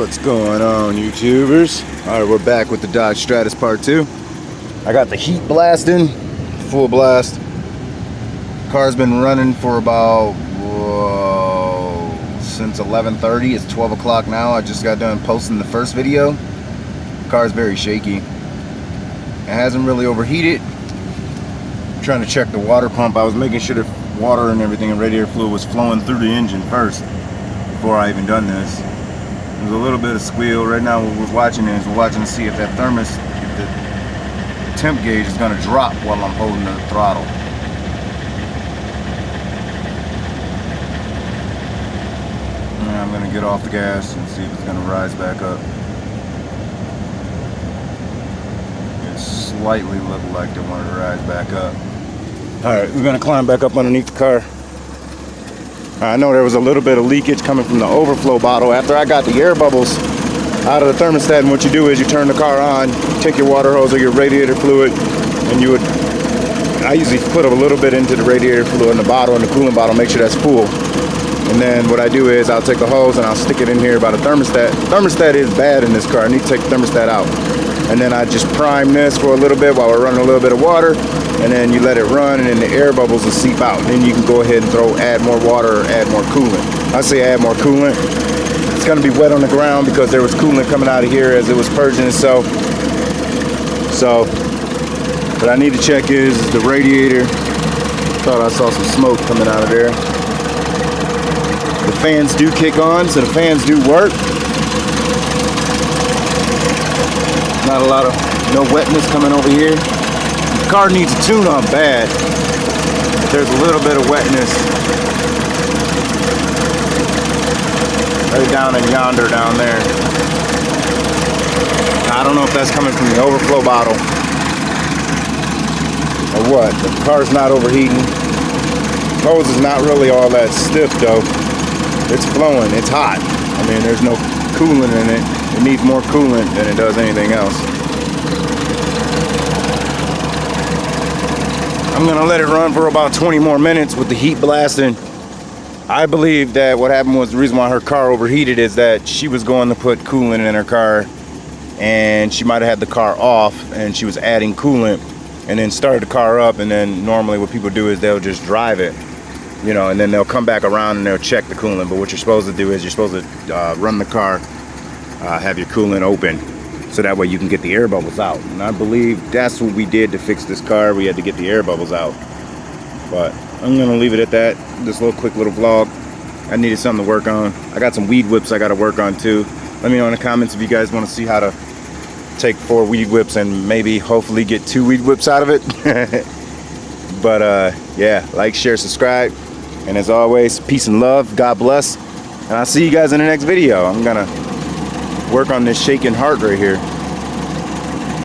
What's going on, YouTubers? Alright, we're back with the Dodge Stratus Part 2. I got the heat blasting, full blast. Car's been running for about, since 11:30. It's 12 o'clock now. I just got done posting the first video. Car's very shaky. It hasn't really overheated. I'm trying to check the water pump. I was making sure the water and everything and radiator fluid was flowing through the engine first before I even done this. There's a little bit of squeal. Right now what we're watching is we're watching to see if that if the temp gauge is going to drop while I'm holding the throttle. And I'm going to get off the gas and see if it's going to rise back up. It slightly looked like they wanted to rise back up. Alright, we're going to climb back up underneath the car. I know there was a little bit of leakage coming from the overflow bottle after I got the air bubbles out of the thermostat. And what you do is you turn the car on, take your water hose or your radiator fluid, and I usually put a little bit into the radiator fluid in the bottle, in the coolant bottle, make sure that's full. And then what I do is I'll take the hose and I'll stick it in here by the thermostat. Thermostat is bad in this car. I need to take the thermostat out. And then I just prime this for a little bit while we're running a little bit of water. And then you let it run, and then the air bubbles will seep out. Then you can go ahead and add more water or add more coolant. I say add more coolant. It's gonna be wet on the ground because there was coolant coming out of here as it was purging itself. So, what I need to check is the radiator. Thought I saw some smoke coming out of there. The fans do kick on, so the fans do work. Not a lot of, no wetness coming over here. The car needs a tune-up bad. There's a little bit of wetness right down in yonder down there. I don't know if that's coming from the overflow bottle or what. The car's not overheating. The hose is not really all that stiff though. It's flowing, it's hot. I mean, there's no coolant in it. It needs more coolant than it does anything else. I'm gonna let it run for about 20 more minutes with the heat blasting. I believe that what happened was the reason why her car overheated is that she was going to put coolant in her car and she might have had the car off and she was adding coolant and then started the car up, and then normally what people do is they'll just drive it, you know, and then they'll come back around and they'll check the coolant. But what you're supposed to do is you're supposed to run the car, have your coolant open, so that way you can get the air bubbles out. And I believe that's what we did to fix this car. We had to get the air bubbles out. But I'm gonna leave it at that. This quick little vlog. I needed something to work on. I got some weed whips I gotta work on too. Let me know in the comments if you guys wanna see how to take 4 weed whips and maybe hopefully get 2 weed whips out of it. But yeah, like, share, subscribe. And as always, peace and love. God bless. And I'll see you guys in the next video. I'm gonna work on this shaking heart right here.